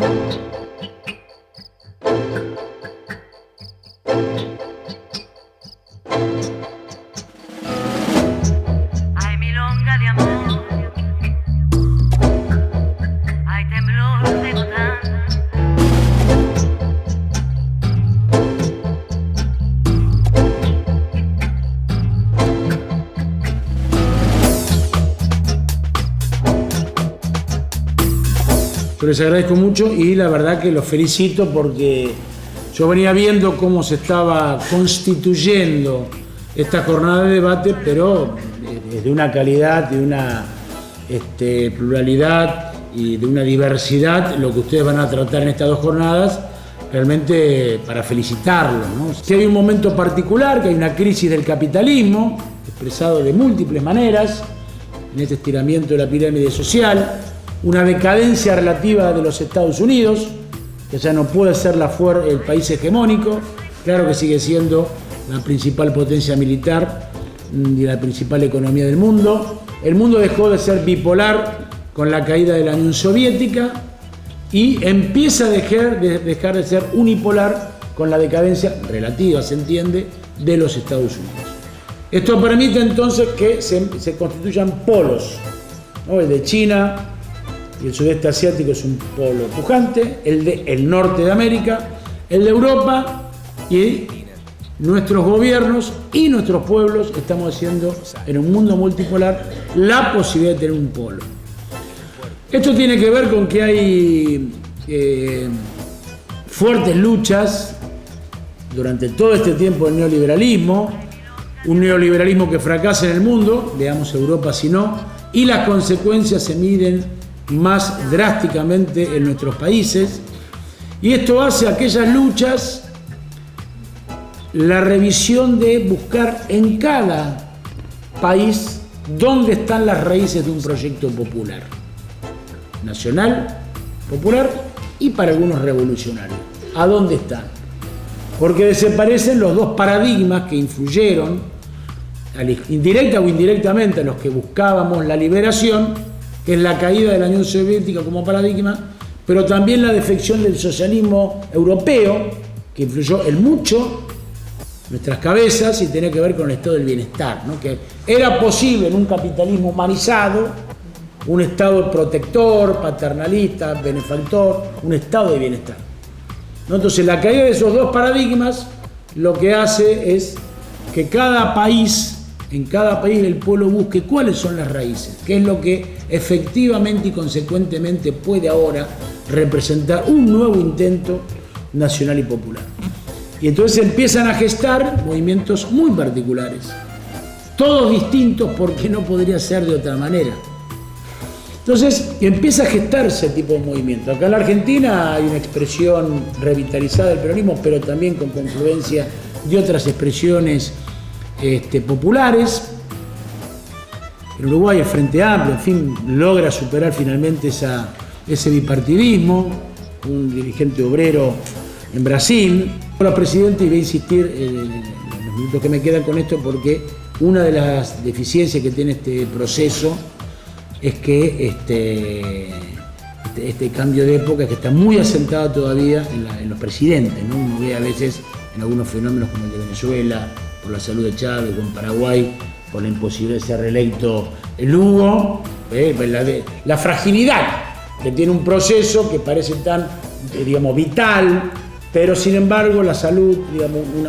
Hay milonga de amor, hay temblor de gotán. Yo les agradezco mucho y la verdad que los felicito porque yo venía viendo cómo se estaba constituyendo esta jornada de debate, pero de una calidad, de una pluralidad y de una diversidad, lo que ustedes van a tratar en estas dos jornadas, realmente para felicitarlos, ¿no? Si hay un momento particular, que hay una crisis del capitalismo, expresado de múltiples maneras, en este estiramiento de la pirámide social, una decadencia relativa de los Estados Unidos, que ya no puede ser el país hegemónico, claro que sigue siendo la principal potencia militar y la principal economía del mundo. El mundo dejó de ser bipolar con la caída de la Unión Soviética y empieza a dejar de ser unipolar con la decadencia relativa, se entiende, de los Estados Unidos. Esto permite entonces que se constituyan polos, ¿no? El de China y el sudeste asiático es un polo pujante, el norte de América, el de Europa, y nuestros gobiernos y nuestros pueblos estamos haciendo en un mundo multipolar la posibilidad de tener un polo. Esto tiene que ver con que hay fuertes luchas durante todo este tiempo del neoliberalismo, un neoliberalismo que fracasa en el mundo, veamos Europa si no, y las consecuencias se miden más drásticamente en nuestros países, y esto hace aquellas luchas la revisión de buscar en cada país dónde están las raíces de un proyecto popular, nacional, popular y para algunos revolucionarios. ¿A dónde están? Porque desaparecen los dos paradigmas que influyeron, indirecta o indirectamente, a los que buscábamos la liberación, que es la caída de la Unión Soviética como paradigma, pero también la defección del socialismo europeo, que influyó en mucho nuestras cabezas y tenía que ver con el estado del bienestar, ¿no? Que era posible en un capitalismo humanizado, un estado protector, paternalista, benefactor, un estado de bienestar, ¿no? Entonces la caída de esos dos paradigmas lo que hace es que en cada país el pueblo busque cuáles son las raíces, qué es lo que efectivamente y consecuentemente puede ahora representar un nuevo intento nacional y popular. Y entonces empiezan a gestar movimientos muy particulares, todos distintos porque no podría ser de otra manera. Entonces empieza a gestarse ese tipo de movimiento. Acá en la Argentina hay una expresión revitalizada del peronismo, pero también con confluencia de otras expresiones populares. En Uruguay el Frente Amplio, en fin, logra superar finalmente ese bipartidismo, un dirigente obrero en Brasil. Ahora, presidente, y voy a insistir en los minutos que me quedan con esto, porque una de las deficiencias que tiene este proceso es que este cambio de época que está muy asentado todavía en los presidentes, ¿no? Uno ve a veces en algunos fenómenos como el de Venezuela, por la salud de Chávez, con Paraguay, por la imposibilidad de ser reelecto el Lugo, la fragilidad que tiene un proceso que parece tan, vital, pero sin embargo la salud,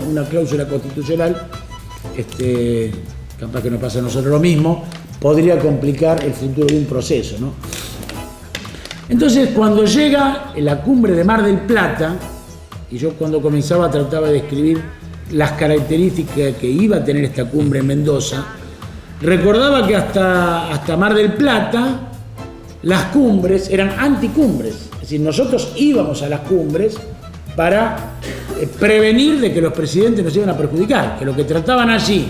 una cláusula constitucional, capaz que nos pasa a nosotros lo mismo, podría complicar el futuro de un proceso, ¿no? Entonces, cuando llega la cumbre de Mar del Plata, y yo cuando comenzaba trataba de describir las características que iba a tener esta cumbre en Mendoza, recordaba que hasta Mar del Plata las cumbres eran anticumbres, es decir, nosotros íbamos a las cumbres para prevenir de que los presidentes nos iban a perjudicar, que lo que trataban allí,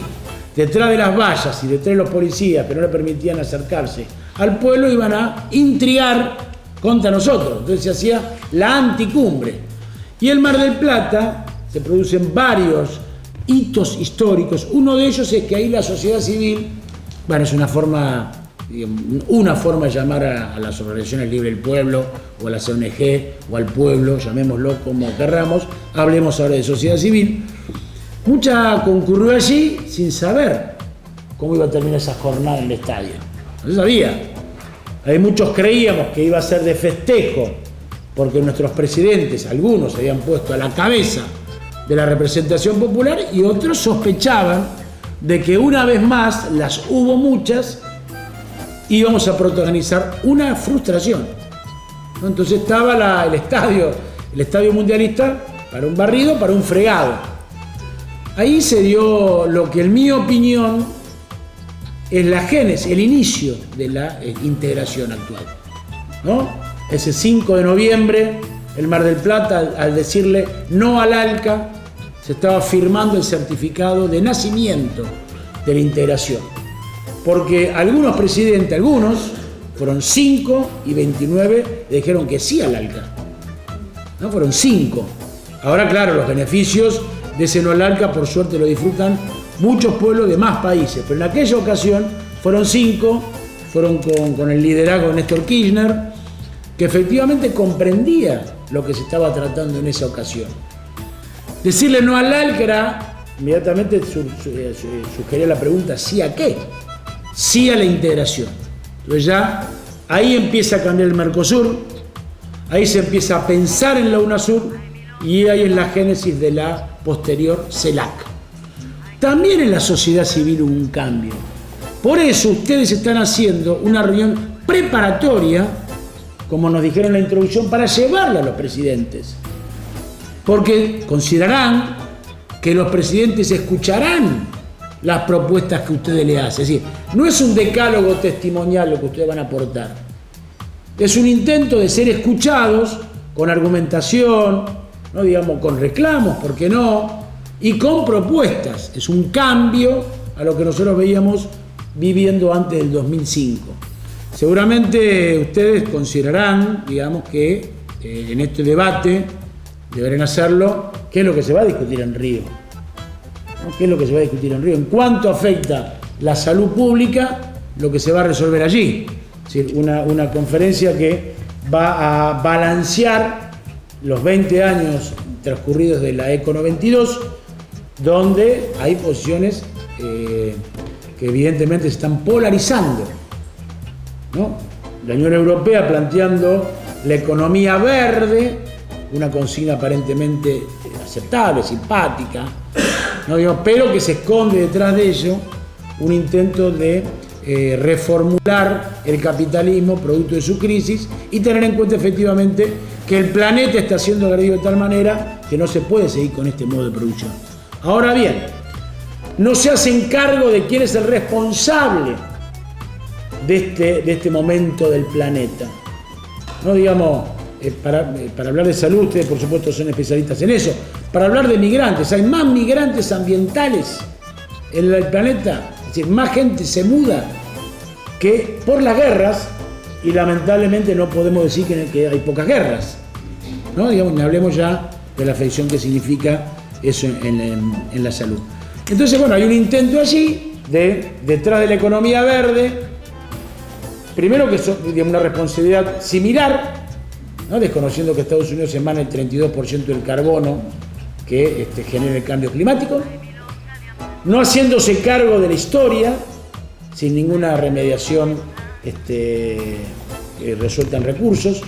detrás de las vallas y detrás de los policías que no le permitían acercarse al pueblo, iban a intrigar contra nosotros. Entonces se hacía la anticumbre. Y en Mar del Plata se producen varios hitos históricos. Uno de ellos es que ahí la sociedad civil, es una forma, una forma de llamar a las organizaciones libres del pueblo, o a las ONG, o al pueblo, llamémoslo como querramos, hablemos ahora de sociedad civil. Mucha concurrió allí sin saber cómo iba a terminar esa jornada en el estadio. No se sabía. Hay muchos creíamos que iba a ser de festejo, porque nuestros presidentes, algunos se habían puesto a la cabeza de la representación popular, y otros sospechaban de que una vez más, las hubo muchas, íbamos a protagonizar una frustración, ¿no? Entonces estaba el estadio mundialista para un barrido, para un fregado. Ahí se dio lo que en mi opinión es la génesis, el inicio de la integración actual, ¿no? Ese 5 de noviembre, el Mar del Plata, al decirle no al ALCA, se estaba firmando el certificado de nacimiento de la integración. Porque algunos presidentes, fueron 5 y 29, le dijeron que sí al ALCA. ¿No? Fueron 5. Ahora, claro, los beneficios de ese no al ALCA, por suerte, lo disfrutan muchos pueblos de más países. Pero en aquella ocasión fueron 5, fueron con el liderazgo de Néstor Kirchner, que efectivamente comprendía lo que se estaba tratando en esa ocasión. Decirle no al ALCA era, inmediatamente sugería la pregunta, ¿sí a qué? Sí a la integración. Entonces ya ahí empieza a cambiar el Mercosur, ahí se empieza a pensar en la UNASUR, y ahí es la génesis de la posterior CELAC. También en la sociedad civil hubo un cambio. Por eso ustedes están haciendo una reunión preparatoria, como nos dijeron en la introducción, para llevarla a los presidentes. Porque considerarán que los presidentes escucharán las propuestas que ustedes le hacen. Es decir, no es un decálogo testimonial lo que ustedes van a aportar. Es un intento de ser escuchados con argumentación, no digamos con reclamos, ¿por qué no? Y con propuestas. Es un cambio a lo que nosotros veíamos viviendo antes del 2005. Seguramente ustedes considerarán, digamos, que en este debate deberán hacerlo, ¿qué es lo que se va a discutir en Río? ¿No? ¿Qué es lo que se va a discutir en Río? En cuanto afecta la salud pública, lo que se va a resolver allí. Es decir, una conferencia que va a balancear los 20 años transcurridos de la ECO 92, donde hay posiciones que evidentemente se están polarizando, ¿no? La Unión Europea planteando la economía verde, una consigna aparentemente aceptable, simpática, ¿no? Pero que se esconde detrás de ello un intento de reformular el capitalismo producto de su crisis, y tener en cuenta efectivamente que el planeta está siendo agredido de tal manera que no se puede seguir con este modo de producción. Ahora bien, no se hacen cargo de quién es el responsable de este momento del planeta. No digamos, para hablar de salud, ustedes por supuesto son especialistas en eso. Para hablar de migrantes, hay más migrantes ambientales en el planeta, es decir, más gente se muda que por las guerras, y lamentablemente no podemos decir que hay pocas guerras, ¿no? Digamos, hablemos ya de la afección que significa eso en la salud. Entonces, bueno, hay un intento allí detrás de la economía verde, primero que es una responsabilidad similar, ¿no? Desconociendo que Estados Unidos emana el 32% del carbono que genera el cambio climático, no haciéndose cargo de la historia, sin ninguna remediación resuelta en recursos,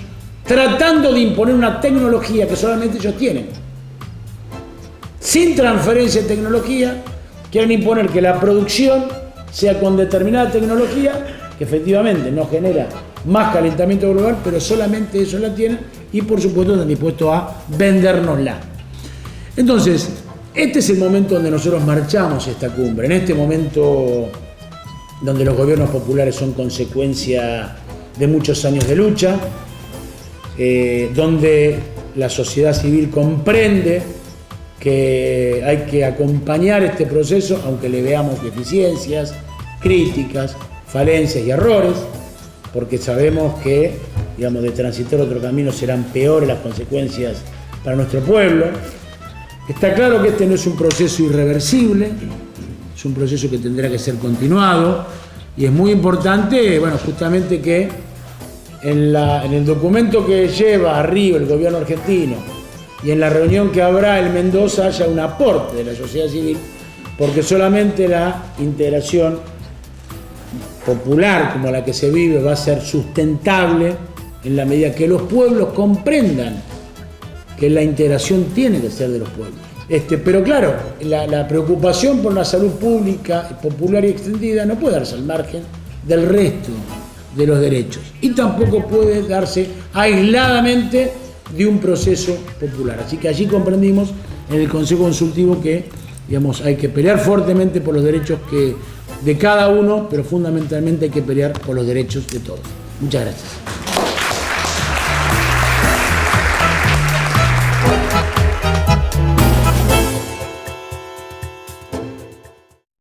tratando de imponer una tecnología que solamente ellos tienen. Sin transferencia de tecnología, quieren imponer que la producción sea con determinada tecnología, que efectivamente no genera más calentamiento global, pero solamente eso la tienen, y por supuesto están dispuestos a vendérnosla. Entonces, este es el momento donde nosotros marchamos esta cumbre, en este momento donde los gobiernos populares son consecuencia de muchos años de lucha, donde la sociedad civil comprende que hay que acompañar este proceso, aunque le veamos deficiencias, críticas, falencias y errores, porque sabemos que, digamos, de transitar otro camino serán peores las consecuencias para nuestro pueblo. Está claro que este no es un proceso irreversible, es un proceso que tendrá que ser continuado, Y es muy importante, bueno, justamente que en el documento que lleva arriba el gobierno argentino y en la reunión que habrá en Mendoza haya un aporte de la sociedad civil, porque solamente la integración popular como la que se vive va a ser sustentable en la medida que los pueblos comprendan que la integración tiene que ser de los pueblos. Pero claro, la preocupación por la salud pública, popular y extendida no puede darse al margen del resto de los derechos y tampoco puede darse aisladamente de un proceso popular. Así que allí comprendimos en el Consejo Consultivo que, digamos, hay que pelear fuertemente por los derechos de cada uno, pero fundamentalmente hay que pelear por los derechos de todos. Muchas gracias.